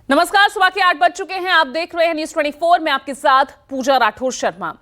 नमस्कार, सुबह के 8 बज चुके हैं। आप देख रहे हैं न्यूज 24 में आपके साथ पूजा राठौर शर्मा।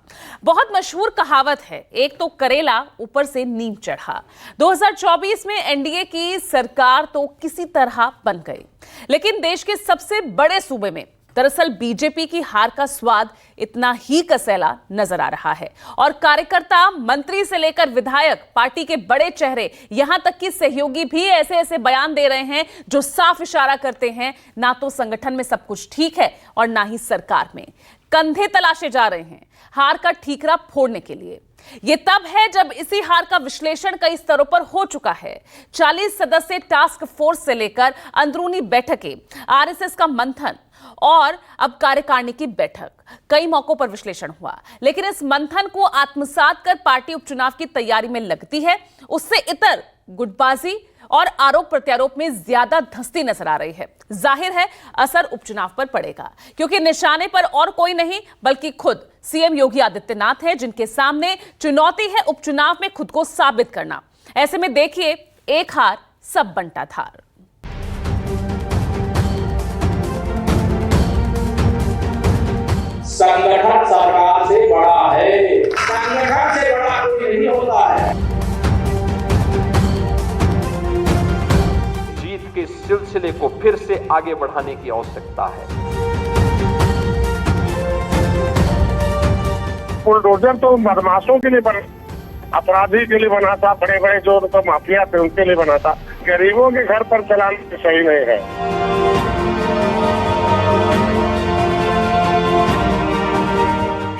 बहुत मशहूर कहावत है, एक तो करेला ऊपर से नीम चढ़ा। 2024 में एनडीए की सरकार तो किसी तरह बन गई, लेकिन देश के सबसे बड़े सूबे में दरअसल बीजेपी की हार का स्वाद इतना ही कसैला नजर आ रहा है और कार्यकर्ता, मंत्री से लेकर विधायक, पार्टी के बड़े चेहरे, यहां तक कि सहयोगी भी ऐसे ऐसे बयान दे रहे हैं जो साफ इशारा करते हैं ना तो संगठन में सब कुछ ठीक है और ना ही सरकार में। कंधे तलाशे जा रहे हैं हार का ठीकरा फोड़ने के लिए। ये तब है जब इसी हार का विश्लेषण कई स्तरों पर हो चुका है। 40 सदस्य टास्क फोर्स से लेकर अंदरूनी बैठकें, आरएसएस का मंथन और अब कार्यकारिणी की बैठक, कई मौकों पर विश्लेषण हुआ। लेकिन इस मंथन को आत्मसात कर पार्टी उपचुनाव की तैयारी में लगती है, उससे इतर गुटबाजी और आरोप प्रत्यारोप में ज्यादा धंसती नजर आ रही है। जाहिर है असर उपचुनाव पर पड़ेगा, क्योंकि निशाने पर और कोई नहीं बल्कि खुद सीएम योगी आदित्यनाथ है, जिनके सामने चुनौती है उपचुनाव में खुद को साबित करना। ऐसे में देखिए, एक हार सब बंटाधार। संगठन सरकार से बड़ा है, संगठन से बड़ा कोई नहीं होता है। जीत के सिलसिले को फिर से आगे बढ़ाने की आवश्यकता है। बुलडोजर तो बदमाशों के लिए बना, अपराधी के लिए बना था, बड़े बड़े जो तो माफिया थे उनके लिए बना था। गरीबों के घर पर चलाना सही नहीं है।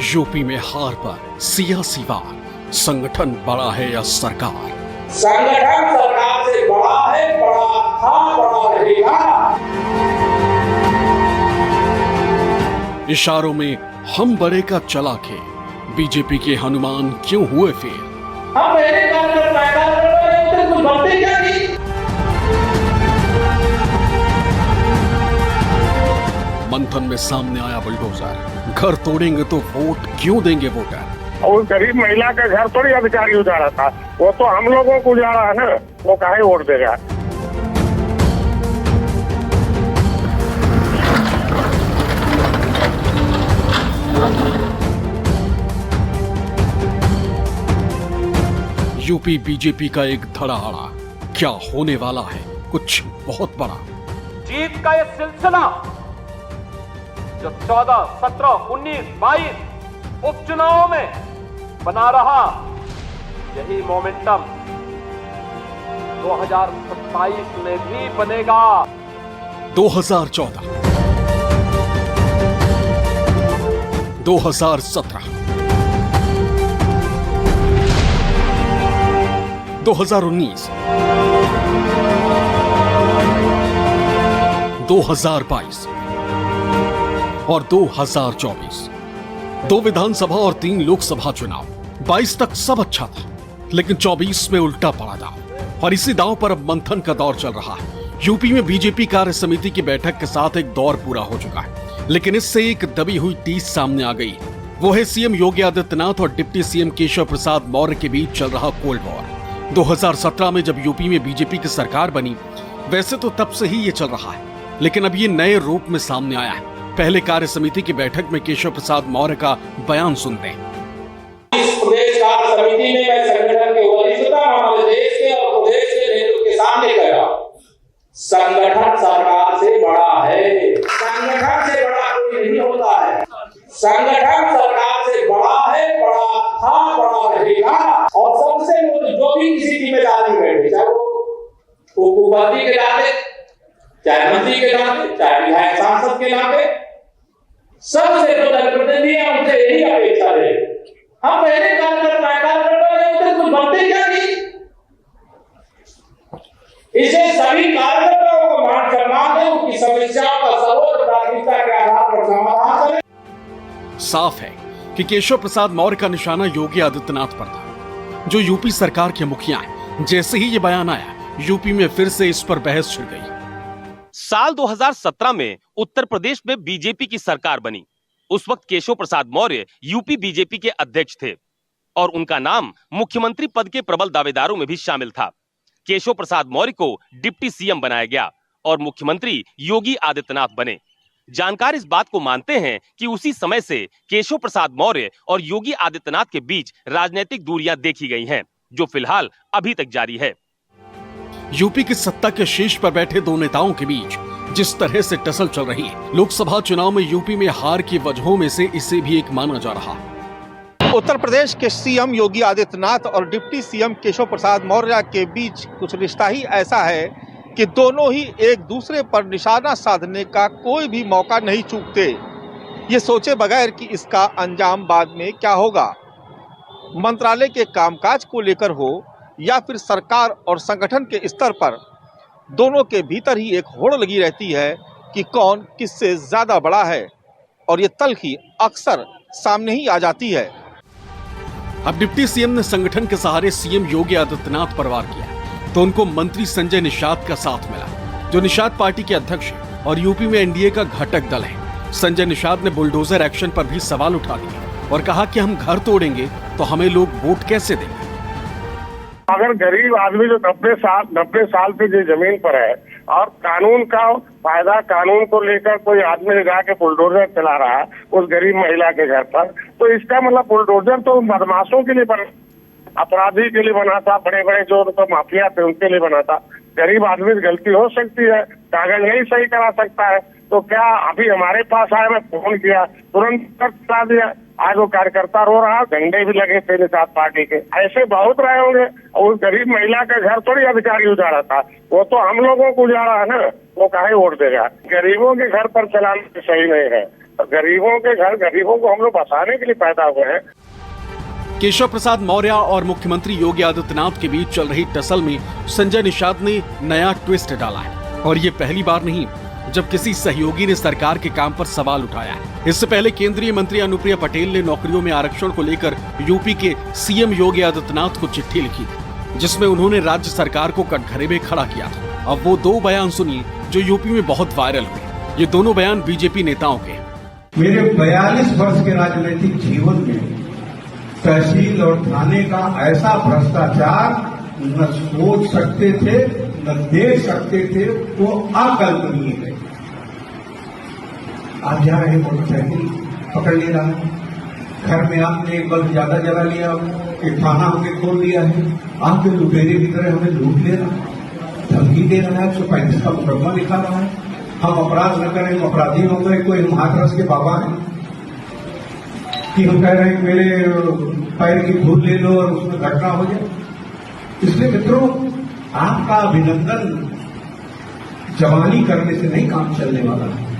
यूपी में हार पर सियासी वार, संगठन बड़ा है या सरकार? संगठन सरकार से बड़ा है, बड़ा था, बड़ा रहेगा। इशारों में हम बड़े का चला खे, बीजेपी के हनुमान क्यों हुए फेल? हम पहले काम कर पैदा कर रहे हैं, कुछ बनते क्या नहीं। मंथन में सामने आया बुलडोजर, घर तोड़ेंगे तो वोट क्यों देंगे वोटर? और गरीब महिला का घर थोड़ी अधिकारी उजाड़ा था, वो तो हम लोगों को उजाड़ा है ना, वो काहे वोट देगा? यूपी बीजेपी का एक धड़ाहड़ा क्या होने वाला है? कुछ बहुत बड़ा। जीत का ये सिलसिला जो 14, 17, 19, 22 उपचुनावों में बना रहा, यही मोमेंटम 2027 में भी बनेगा। 2014, 2017, 2019, 2022 और 2024। 2 विधानसभा और 3 लोकसभा चुनाव। 22 तक सब अच्छा था, लेकिन 24 में उल्टा पड़ा दांव, और इसी दांव पर अब मंथन का दौर चल रहा है। यूपी में बीजेपी कार्य समिति की बैठक के साथ एक दौर पूरा हो चुका है, लेकिन इससे एक दबी हुई टीस सामने आ गई। वो है सीएम योगी आदित्यनाथ और डिप्टी सीएम केशव प्रसाद मौर्य के बीच चल रहा कोल्ड वॉर। 2017 में जब यूपी में बीजेपी की सरकार बनी, वैसे तो तब से ही ये चल रहा है, लेकिन अब ये नए रूप में सामने आया है। पहले कार्य समिति की बैठक में केशव प्रसाद मौर्य का बयान सुनते हैं। इस प्रदेश कार्य समिति में मैं संगठन के वरिष्ठता हमारे देश के और प्रदेश के नेतृत्व के सामने कहा, संगठन सरकार से बड़ा है, संगठन से बड़ा कोई नहीं होता है। संगठन सरकार से बड़ा है, बड़ा था, बड़ा रहेगा। और सबसे जो भी किसी जिम्मेदारी में बैठे, चाहे वो उपमंत्री के नाते, चाहे मंत्री के नाते, चाहे विधायक सांसद के नाते, सबसे जो जनप्रतिनिधि है उनसे यही अपेक्षा है। हम पहले कार्यकर्ता पैदा कर रहे हैं, उनसे कुछ बनते क्या नहीं। इसे सभी कार्यकर्ताओं को मान सम्मान दें, उनकी समस्याओं का सर्वोच्च प्राथमिकता के आधार पर समाधान करें। साफ है कि केशव प्रसाद मौर्य का निशाना योगी आदित्यनाथ पर था, जो यूपी सरकार के मुखिया हैं। जैसे ही ये बयान आया, यूपी में फिर से इस पर बहस छिड़ गई। साल 2017 में उत्तर प्रदेश में बीजेपी की सरकार बनी। उस वक्त केशव प्रसाद मौर्य यूपी बीजेपी के अध्यक्ष थे और उनका नाम मुख्यमंत्री पद के प्रबल दावेदारों में भी शामिल था। केशव प्रसाद मौर्य को डिप्टी सीएम बनाया गया और मुख्यमंत्री योगी आदित्यनाथ बने। जानकार इस बात को मानते हैं कि उसी समय से केशव प्रसाद मौर्य और योगी आदित्यनाथ के बीच राजनीतिक दूरियां देखी गई हैं, जो फिलहाल अभी तक जारी है। यूपी की सत्ता के शीर्ष पर बैठे दो नेताओं के बीच जिस तरह से टसल चल रही है, लोकसभा चुनाव में यूपी में हार की वजहों में से इसे भी एक माना जा रहा है। उत्तर प्रदेश के सीएम योगी आदित्यनाथ और डिप्टी सीएम केशव प्रसाद मौर्य के बीच कुछ रिश्ता ही ऐसा है कि दोनों ही एक दूसरे पर निशाना साधने का कोई भी मौका नहीं चूकते, ये सोचे बगैर कि इसका अंजाम बाद में क्या होगा। मंत्रालय के कामकाज को लेकर हो या फिर सरकार और संगठन के स्तर पर, दोनों के भीतर ही एक होड़ लगी रहती है कि कौन किससे ज्यादा बड़ा है, और ये तल्खी अक्सर सामने ही आ जाती है। अब डिप्टी सीएम ने संगठन के सहारे सीएम योगी आदित्यनाथ पर वार किया तो उनको मंत्री संजय निषाद का साथ मिला, जो निषाद पार्टी के अध्यक्ष हैं और यूपी में एनडीए का घटक दल है। संजय निषाद ने बुलडोजर एक्शन पर भी सवाल उठा दिए और कहा कि हम घर तोड़ेंगे तो हमें लोग वोट कैसे देंगे। अगर गरीब आदमी जो 90 साल से जो जमीन पर है और कानून का फायदा, कानून को लेकर कोई आदमी जाके बुलडोजर चला रहा है उस गरीब महिला के घर पर, तो इसका मतलब बुलडोजर तो बदमाशों के लिए बना, अपराधी के लिए बना था, बड़े बड़े जो तो माफिया थे उनके लिए बना था। गरीब आदमी से गलती हो सकती है, कागज नहीं सही करा सकता है, तो क्या अभी हमारे पास आया, मैं फोन किया, तुरंत करा दिया। आज वो कार्यकर्ता रो रहा, झंडे भी लगे थे निषाद पार्टी के, ऐसे बहुत रहे होंगे। और उस गरीब महिला का घर थोड़ी अधिकारी उजाड़ा था, वो तो हम लोगों को उजाड़ा है ना, वो काहे वोट देगा। गरीबों के घर पर चलाना सही नहीं है, गरीबों के घर, गरीबों को हम लोग बसाने के लिए पैदा हुए हैं। केशव प्रसाद मौर्य और मुख्यमंत्री योगी आदित्यनाथ के बीच चल रही टसल में संजय निषाद ने नया ट्विस्ट डाला है, और ये पहली बार नहीं जब किसी सहयोगी ने सरकार के काम पर सवाल उठाया है। इससे पहले केंद्रीय मंत्री अनुप्रिया पटेल ने नौकरियों में आरक्षण को लेकर यूपी के सीएम योगी आदित्यनाथ को चिट्ठी लिखी थी, जिसमें उन्होंने राज्य सरकार को कटघरे में खड़ा किया था। अब वो दो बयान सुनिए जो यूपी में बहुत वायरल हुए। ये दोनों बयान बीजेपी नेताओं के। मेरे 42 वर्ष के राजनीतिक जीवन में तहसील और थाने का ऐसा भ्रष्टाचार न सोच सकते थे, न देख सकते थे, वो अकल्पनीय है। आज जा रहे मोटरसाइकिल पकड़ ले रहा है, घर में आपने एक बल्ब ज्यादा जला लिया, एक थाना हमने खोल लिया है, आपके लुटेरे की तरह हमें लूट ले रहा है, धमकी दे रहा है, 135 का मुकदमा लिखा रहा है, हम अपराध न करें, हम अपराधी हो गए, कोई हाथरस के बाबा है कि हम कह रहे हैं कि मेरे पैर की धूल ले लो और उसमें घटना हो जाए। इसलिए मित्रों, आपका अभिनंदन जवानी करने से नहीं काम चलने वाला है।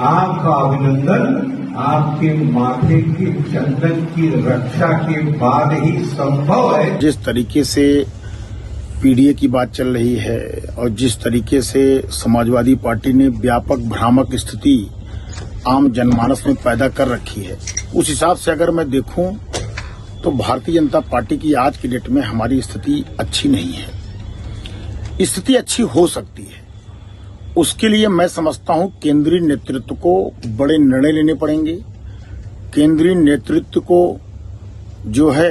आपका अभिनंदन आपके माथे के चंदन की रक्षा के बाद ही संभव है। जिस तरीके से पीडीए की बात चल रही है और जिस तरीके से समाजवादी पार्टी ने व्यापक भ्रामक स्थिति आम जनमानस में पैदा कर रखी है, उस हिसाब से अगर मैं देखूं तो भारतीय जनता पार्टी की आज की डेट में हमारी स्थिति अच्छी नहीं है। स्थिति अच्छी हो सकती है, उसके लिए मैं समझता हूं केंद्रीय नेतृत्व को बड़े निर्णय लेने पड़ेंगे। केंद्रीय नेतृत्व को जो है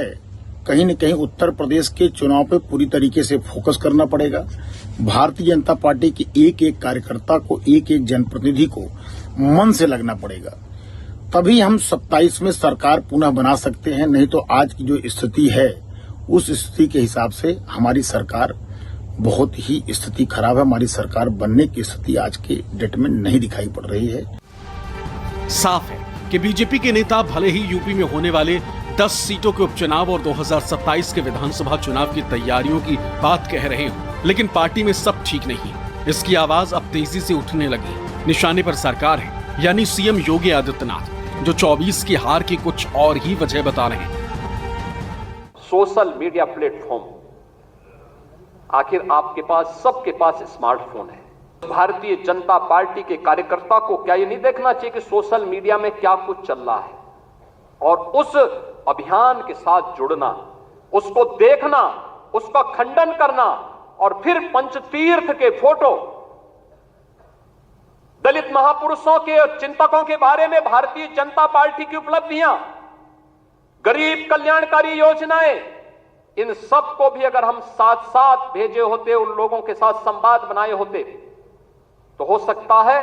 कहीं न कहीं उत्तर प्रदेश के चुनाव पे पूरी तरीके से फोकस करना पड़ेगा। भारतीय जनता पार्टी के एक एक कार्यकर्ता को, एक एक जनप्रतिनिधि को मन से लगना पड़ेगा, तभी हम 27 में सरकार पुनः बना सकते हैं। नहीं तो आज की जो स्थिति है उस स्थिति के हिसाब से हमारी सरकार बहुत ही स्थिति खराब है। हमारी सरकार बनने की स्थिति आज के डेट में नहीं दिखाई पड़ रही है। साफ है कि बीजेपी के नेता भले ही यूपी में होने वाले 10 सीटों के उपचुनाव और 2027 के विधानसभा चुनाव की तैयारियों की बात कह रहे हो, लेकिन पार्टी में सब ठीक नहीं। इसकी आवाज अब तेजी से उठने लगी। निशाने पर सरकार है, यानी सीएम योगी आदित्यनाथ, जो 24 की हार की कुछ और ही वजह बता रहे हैं। सोशल मीडिया प्लेटफॉर्म, आखिर आपके पास, सबके पास स्मार्टफोन है। भारतीय जनता पार्टी के कार्यकर्ता को क्या ये नहीं देखना चाहिए कि सोशल मीडिया में क्या कुछ चल रहा है, और उस अभियान के साथ जुड़ना, उसको देखना, उसका खंडन करना, और फिर पंचतीर्थ के फोटो, दलित महापुरुषों के और चिंतकों के बारे में भारतीय जनता पार्टी की उपलब्धियां, गरीब कल्याणकारी योजनाएं, इन सब को भी अगर हम साथ साथ भेजे होते, उन लोगों के साथ संवाद बनाए होते, तो हो सकता है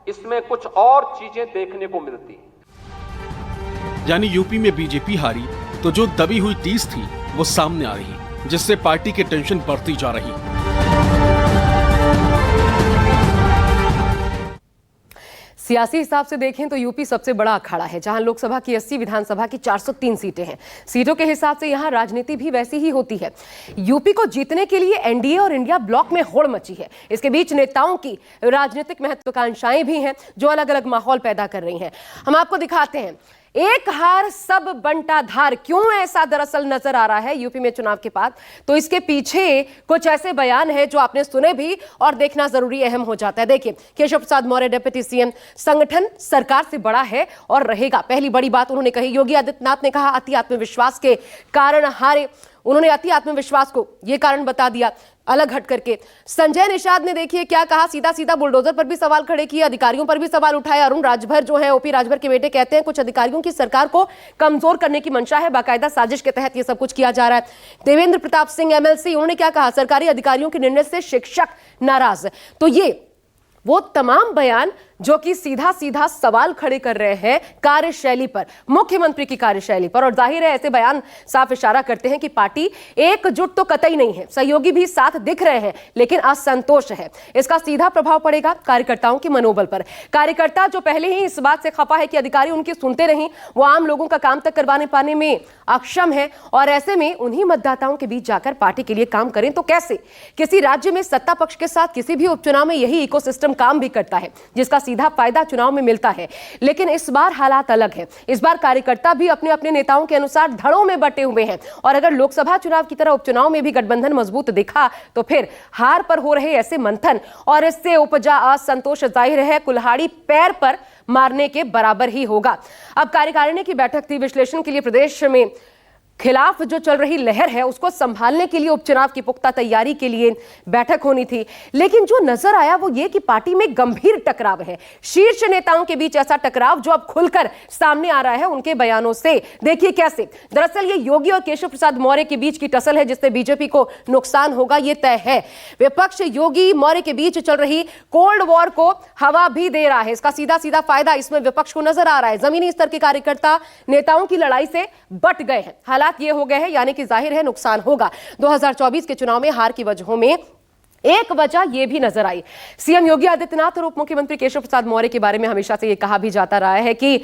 इसमें कुछ और चीजें देखने को मिलती हैं। यानी यूपी में बीजेपी हारी तो जो दबी हुई टीस थी वो सामने आ रही, जिससे पार्टी की टेंशन बढ़ती जा रही। सियासी हिसाब से देखें तो यूपी सबसे बड़ा अखाड़ा है, जहां लोकसभा की 80, विधानसभा की 403 सीटें हैं। सीटों के हिसाब से यहां राजनीति भी वैसी ही होती है। यूपी को जीतने के लिए एनडीए और इंडिया ब्लॉक में होड़ मची है। इसके बीच नेताओं की राजनीतिक महत्वाकांक्षाएं भी हैं जो अलग अलग माहौल पैदा कर रही हैं। हम आपको दिखाते हैं एक हार सब बंटा धार, क्यों ऐसा दरअसल नजर आ रहा है यूपी में चुनाव के बाद। तो इसके पीछे कुछ ऐसे बयान हैं जो आपने सुने भी और देखना जरूरी अहम हो जाता है। देखिए, केशव प्रसाद मौर्य डिप्टी सीएम, संगठन सरकार से बड़ा है और रहेगा। पहली बड़ी बात उन्होंने कही। योगी आदित्यनाथ ने कहा अति आत्मविश्वास के कारण हारे। उन्होंने अति आत्मविश्वास को यह कारण बता दिया अलग हट करके। संजय निषाद ने देखिए क्या कहा, सीधा सीधा बुलडोजर पर भी सवाल खड़े किए, अधिकारियों पर भी सवाल उठाए। अरुण राजभर जो है, ओपी राजभर के बेटे, कहते हैं कुछ अधिकारियों की सरकार को कमजोर करने की मंशा है, बाकायदा साजिश के तहत ये सब कुछ किया जा रहा है। देवेंद्र प्रताप सिंह एमएलसी, उन्होंने क्या कहा, सरकारी अधिकारियों के निर्णय से शिक्षक नाराज। तो ये वो तमाम बयान जो कि सीधा सीधा सवाल खड़े कर रहे हैं कार्यशैली पर, मुख्यमंत्री की कार्यशैली पर। और जाहिर है ऐसे बयान साफ इशारा करते हैं कि पार्टी एकजुट तो कतई नहीं है, सहयोगी भी साथ दिख रहे हैं लेकिन असंतोष है। इसका सीधा प्रभाव पड़ेगा कार्यकर्ताओं के मनोबल पर। कार्यकर्ता जो पहले ही इस बात से खफा है कि अधिकारी उनकी सुनते नहीं, वो आम लोगों का काम तक करवाने पाने में अक्षम है, और ऐसे में उन्हीं मतदाताओं के बीच जाकर पार्टी के लिए काम करें तो कैसे। किसी राज्य में सत्ता पक्ष के साथ किसी भी उपचुनाव में यही इकोसिस्टम काम भी करता है, जिसका सीधा फायदा चुनाव में मिलता है। लेकिन इस बार हालात अलग है। इस बार कार्यकर्ता भी अपने अपने नेताओं के अनुसार धड़ों में बटे हुए हैं, और अगर लोकसभा चुनाव की तरह उपचुनाव में भी गठबंधन मजबूत दिखा तो फिर हार पर हो रहे ऐसे मंथन और इससे उपजा असंतोष जाहिर है कुल्हाड़ी पैर पर मारने के बराबर ही होगा। अब कार्यकारिणी की बैठक थी, विश्लेषण के लिए प्रदेश में खिलाफ जो चल रही लहर है उसको संभालने के लिए उपचुनाव की पुख्ता तैयारी के लिए बैठक होनी थी। लेकिन जो नजर आया वो ये कि पार्टी में गंभीर टकराव है, शीर्ष नेताओं के बीच ऐसा टकराव जो अब खुलकर सामने आ रहा है उनके बयानों से। देखिए कैसे। दरअसल ये योगी और केशव प्रसाद मौर्य के बीच की टसल है जिससे बीजेपी को नुकसान होगा, ये तय है। विपक्ष योगी मौर्य के बीच चल रही कोल्ड वॉर को हवा भी दे रहा है। इसका सीधा सीधा फायदा इसमें विपक्ष को नजर आ रहा है। जमीनी स्तर के कार्यकर्ता नेताओं की लड़ाई से बट गए हैं। हालात ये हो गए हैं, यानी कि जाहिर है नुकसान होगा। 2024 के चुनाव में हार की वजहों में एक वजह यह भी नजर आई। सीएम योगी आदित्यनाथ और उप मुख्यमंत्री केशव प्रसाद मौर्य के बारे में हमेशा से यह कहा भी जाता रहा है कि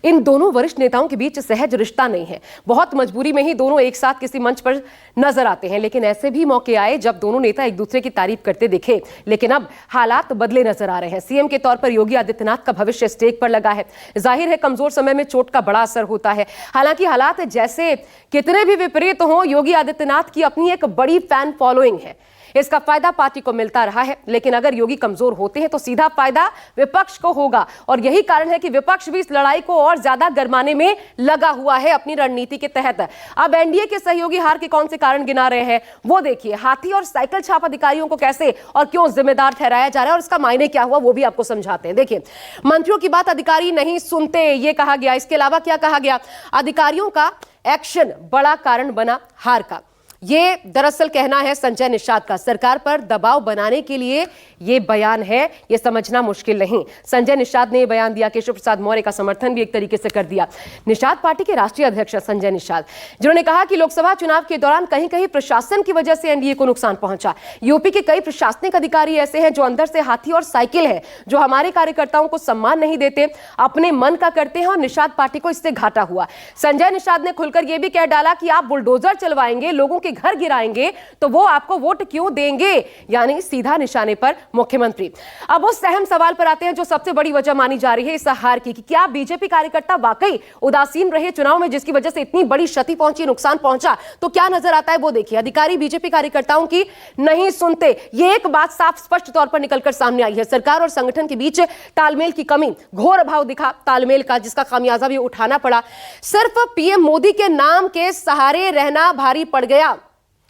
इन दोनों वरिष्ठ नेताओं के बीच सहज रिश्ता नहीं है। बहुत मजबूरी में ही दोनों एक साथ किसी मंच पर नजर आते हैं, लेकिन ऐसे भी मौके आए जब दोनों नेता एक दूसरे की तारीफ करते दिखे। लेकिन अब हालात बदले नजर आ रहे हैं। सीएम के तौर पर योगी आदित्यनाथ का भविष्य स्टेक पर लगा है। जाहिर है कमजोर समय में चोट का बड़ा असर होता है। हालांकि हालात जैसे कितने भी विपरीत हों, योगी आदित्यनाथ की अपनी एक बड़ी फैन फॉलोइंग है। इसका फायदा पार्टी को मिलता रहा है। लेकिन अगर योगी कमजोर होते हैं तो सीधा फायदा विपक्ष को होगा, और यही कारण है कि विपक्ष भी इस लड़ाई को और ज्यादा गरमाने में लगा हुआ है अपनी रणनीति के तहत। अब एनडीए के सहयोगी हार के कौन से कारण गिना रहे हैं वो देखिए। हाथी और साइकिल छाप अधिकारियों को कैसे और क्यों जिम्मेदार ठहराया जा रहा है और इसका मायने क्या हुआ वो भी आपको समझाते हैं। देखिए, मंत्रियों की बात अधिकारी नहीं सुनते, ये कहा गया। इसके अलावा क्या कहा गया, अधिकारियों का एक्शन बड़ा कारण बना हार का। ये दरअसल कहना है संजय निषाद का। सरकार पर दबाव बनाने के लिए ये बयान है, ये समझना मुश्किल नहीं। संजय निषाद ने बयान दिया। केशव प्रसाद मौर्य का समर्थन भी एक तरीके से कर दिया। निषाद पार्टी के राष्ट्रीय अध्यक्ष संजय निषाद, जिन्होंने कहा कि लोकसभा चुनाव के दौरान कहीं कहीं प्रशासन की वजह से एनडीए को नुकसान पहुंचा। यूपी के कई प्रशासनिक अधिकारी ऐसे हैं जो अंदर से हाथी और साइकिल है, जो हमारे कार्यकर्ताओं को सम्मान नहीं देते, अपने मन का करते हैं, और निषाद पार्टी को इससे घाटा हुआ। संजय निषाद ने खुलकर यह भी कह डाला कि आप बुलडोजर चलवाएंगे, लोगों घर गिराएंगे तो वो आपको वोट क्यों देंगे, यानी सीधा निशाने पर मुख्यमंत्री। अब उस अहम सवाल पर आते हैं जो सबसे बड़ी वजह मानी जा रही है इस हार की, कि क्या बीजेपी कार्यकर्ता वाकई उदासीन रहे चुनाव में, जिसकी वजह से इतनी बड़ी क्षति पहुंची, नुकसान पहुंचा। तो क्या नजर आता है वो देखिए। अधिकारी बीजेपी कार्यकर्ताओं की नहीं सुनते, ये एक बात साफ स्पष्ट तौर पर निकलकर सामने आई है। सरकार और संगठन के बीच तालमेल की कमी, घोर अभाव दिखा तालमेल का, जिसका खामियाजा भी उठाना पड़ा। सिर्फ पीएम मोदी के नाम के सहारे रहना भारी पड़ गया,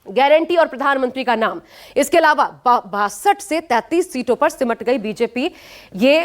गारंटी और प्रधानमंत्री का नाम। इसके अलावा 62 से 33 सीटों पर सिमट गई बीजेपी। ये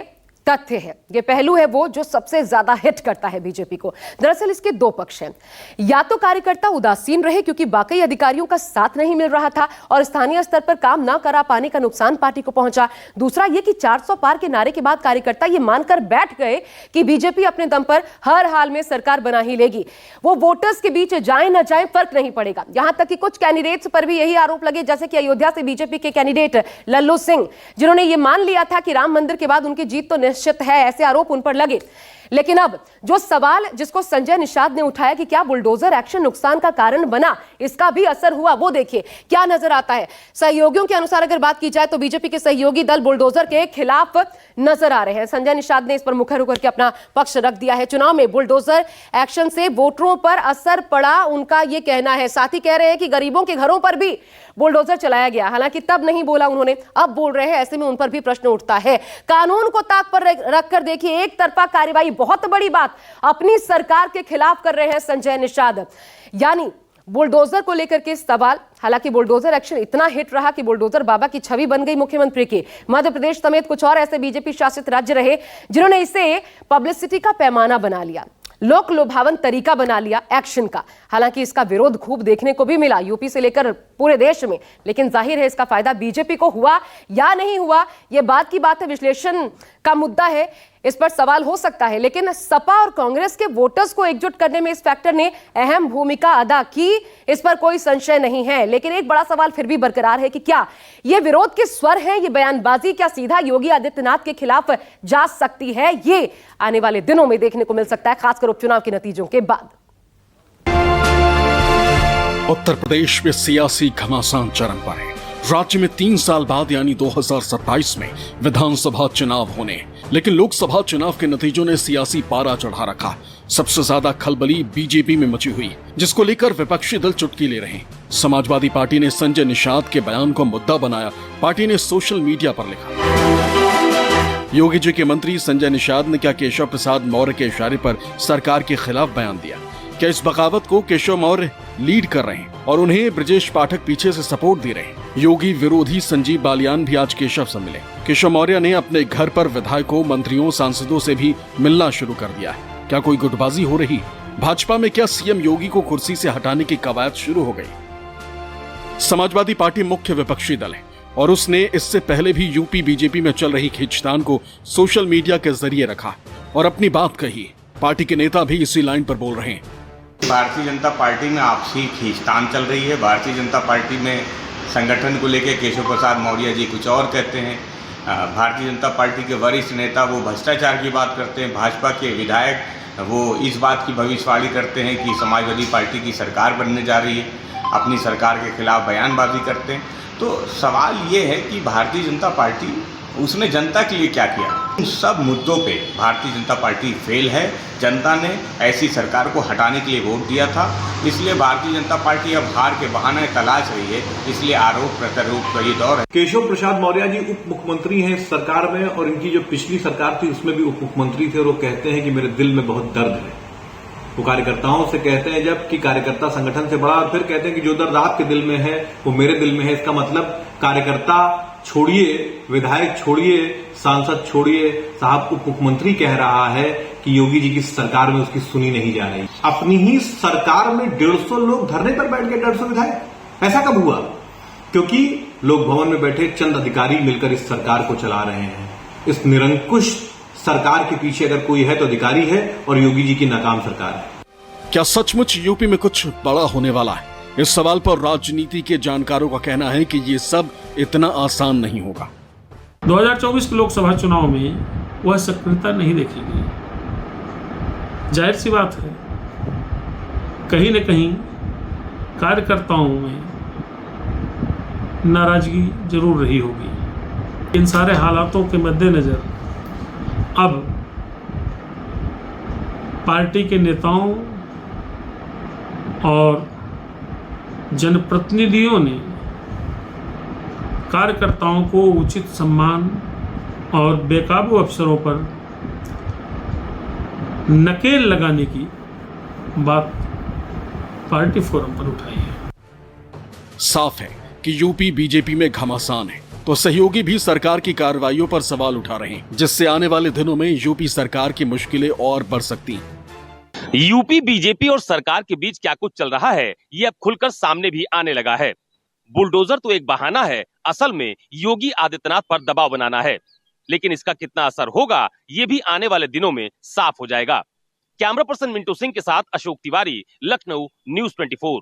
तथ्य है, ये पहलू है वो जो सबसे ज्यादा हिट करता है बीजेपी को। दरअसल इसके दो पक्ष हैं। या तो कार्यकर्ता उदासीन रहे क्योंकि बाकी अधिकारियों का साथ नहीं मिल रहा था और स्थानीय स्तर पर काम ना करा पाने का नुकसान पार्टी को पहुंचा। दूसरा ये कि 400 पार के नारे के बाद कार्यकर्ता ये मानकर बैठ गए कि बीजेपी अपने दम पर हर हाल में सरकार बना ही लेगी। वो वोटर्स के बीच जाए न जाए फर्क नहीं पड़ेगा। यहां तक कि कुछ कैंडिडेट्स पर भी यही आरोप लगे, जैसे कि अयोध्या से बीजेपी के कैंडिडेट लल्लू सिंह, जिन्होंने ये मान लिया था कि राम मंदिर के बाद उनकी जीत तो निश्चित है, ऐसे आरोप उन पर लगे। लेकिन अब जो सवाल जिसको संजय निषाद ने उठाया कि क्या बुलडोजर एक्शन नुकसान का कारण बना, इसका भी असर हुआ, वो देखिए क्या नजर आता है। सहयोगियों के अनुसार अगर बात की जाए तो बीजेपी के सहयोगी दल बुलडोजर के खिलाफ नजर आ रहे हैं। संजय निषाद ने इस पर मुखर होकर के अपना पक्ष रख दिया है। चुनाव में बुलडोजर एक्शन से वोटरों पर असर पड़ा, उनका यह कहना है। साथ ही कह रहे हैं कि गरीबों के घरों पर भी बुलडोजर चलाया गया। हालांकि तब नहीं बोला उन्होंने, अब बोल रहे हैं। ऐसे में उन पर भी प्रश्न उठता है। कानून को ताक पर रखकर देखिए, एक तरफा कार्रवाई, बहुत बड़ी बात अपनी सरकार के खिलाफ कर रहे हैं संजय निषाद। यानी बुलडोजर को लेकर के सवाल, हालांकि बुलडोजर एक्शन इतना हिट रहा कि बुलडोजर बाबा की छवि बन गई मुख्यमंत्री की। मध्य प्रदेश समेत कुछ और ऐसे बीजेपी शासित राज्य रहे जिन्होंने इसे पब्लिसिटी का पैमाना बना लिया, लोक लुभावन तरीका बना लिया एक्शन का। हालांकि इसका विरोध खूब देखने को भी मिला यूपी से लेकर पूरे देश में, लेकिन जाहिर है इसका फायदा बीजेपी को हुआ या नहीं हुआ, यह बात की बात है, विश्लेषण का मुद्दा है, इस पर सवाल हो सकता है। लेकिन सपा और कांग्रेस के वोटर्स को एकजुट करने में इस फैक्टर ने अहम भूमिका अदा की, इस पर कोई संशय नहीं है। लेकिन एक बड़ा सवाल फिर भी बरकरार है कि क्या यह विरोध के स्वर है, यह बयानबाजी क्या सीधा योगी आदित्यनाथ के खिलाफ जा सकती है? ये आने वाले दिनों में देखने को मिल सकता है, खासकर उपचुनाव के नतीजों के बाद। उत्तर प्रदेश में सियासी घमासान चरम पर है। राज्य में 3 साल बाद यानी 2027 में विधानसभा चुनाव होने, लेकिन लोकसभा चुनाव के नतीजों ने सियासी पारा चढ़ा रखा। सबसे ज्यादा खलबली बीजेपी में मची हुई, जिसको लेकर विपक्षी दल चुटकी ले रहे हैं। समाजवादी पार्टी ने संजय निषाद के बयान को मुद्दा बनाया। पार्टी ने सोशल मीडिया पर लिखा, योगी जी के मंत्री संजय निषाद ने क्या केशव प्रसाद मौर्य के इशारे पर सरकार के खिलाफ बयान दिया? क्या इस बगावत को केशव मौर्य लीड कर रहे हैं और उन्हें ब्रजेश पाठक पीछे से सपोर्ट दे रहे हैं? योगी विरोधी संजीव बालियान भी आज केशव से मिले। केशव मौर्य ने अपने घर पर विधायकों, मंत्रियों, सांसदों से भी मिलना शुरू कर दिया है। क्या कोई गुटबाजी हो रही? भाजपा में क्या सीएम योगी को कुर्सी से हटाने की कवायद शुरू हो गई? समाजवादी पार्टी मुख्य विपक्षी दल है और उसने इससे पहले भी यूपी बीजेपी में चल रही खींचतान को सोशल मीडिया के जरिए रखा और अपनी बात कही। पार्टी के नेता भी इसी लाइन पर बोल रहे हैं। भारतीय जनता पार्टी में आपसी खींचतान चल रही है। भारतीय जनता पार्टी में संगठन को लेकर केशव प्रसाद मौर्य जी कुछ और कहते हैं। भारतीय जनता पार्टी के वरिष्ठ नेता वो भ्रष्टाचार की बात करते हैं। भाजपा के विधायक वो इस बात की भविष्यवाणी करते हैं कि समाजवादी पार्टी की सरकार बनने जा रही है, अपनी सरकार के खिलाफ बयानबाजी करते हैं। तो सवाल ये है कि भारतीय जनता पार्टी उसने जनता के लिए क्या किया? इन सब मुद्दों पे भारतीय जनता पार्टी फेल है। जनता ने ऐसी सरकार को हटाने के लिए वोट दिया था, इसलिए भारतीय जनता पार्टी अब हार के बहाने तलाश रही है। इसलिए आरोप प्रत्यारोप का ये दौर है। केशव प्रसाद मौर्य जी उप मुख्यमंत्री हैं इस सरकार में, और इनकी जो पिछली सरकार थी उसमें भी उप मुख्यमंत्री थे, और वो कहते हैं कि मेरे दिल में बहुत दर्द है। वो कार्यकर्ताओं से कहते हैं जब कि कार्यकर्ता संगठन से बड़ा, और फिर कहते हैं कि जो दर्द आपके दिल में है वो मेरे दिल में है। इसका मतलब कार्यकर्ता छोड़िए, विधायक छोड़िए, सांसद छोड़िए, साहब उप मुख्यमंत्री कह रहा है कि योगी जी की सरकार में उसकी सुनी नहीं जा रही। अपनी ही सरकार में 150 लोग धरने पर बैठ गए, 150 विधायक। ऐसा कब हुआ? क्योंकि लोक भवन में बैठे चंद अधिकारी मिलकर इस सरकार को चला रहे हैं। इस निरंकुश सरकार के पीछे अगर कोई है तो अधिकारी है, और योगी जी की नाकाम सरकार है। क्या सचमुच यूपी में कुछ बड़ा होने वाला है? इस सवाल पर राजनीति के जानकारों का कहना है कि ये सब इतना आसान नहीं होगा। 2024 के लोकसभा चुनाव में वह सक्रियता नहीं देखी गई। जाहिर सी बात है, कहीं न कहीं कार्यकर्ताओं में नाराजगी जरूर रही होगी। इन सारे हालातों के मद्देनजर अब पार्टी के नेताओं और जनप्रतिनिधियों ने कार्यकर्ताओं को उचित सम्मान और बेकाबू अफसरों पर नकेल लगाने की बात पार्टी फोरम पर उठाई है। साफ है कि यूपी बीजेपी में घमासान है तो सहयोगी भी सरकार की कार्रवाइयों पर सवाल उठा रहे हैं, जिससे आने वाले दिनों में यूपी सरकार की मुश्किलें और बढ़ सकती हैं। यूपी बीजेपी और सरकार के बीच क्या कुछ चल रहा है, ये अब खुलकर सामने भी आने लगा है। बुलडोजर तो एक बहाना है, असल में योगी आदित्यनाथ पर दबाव बनाना है, लेकिन इसका कितना असर होगा ये भी आने वाले दिनों में साफ हो जाएगा। कैमरा पर्सन मिंटू सिंह के साथ अशोक तिवारी, लखनऊ, न्यूज़ 24।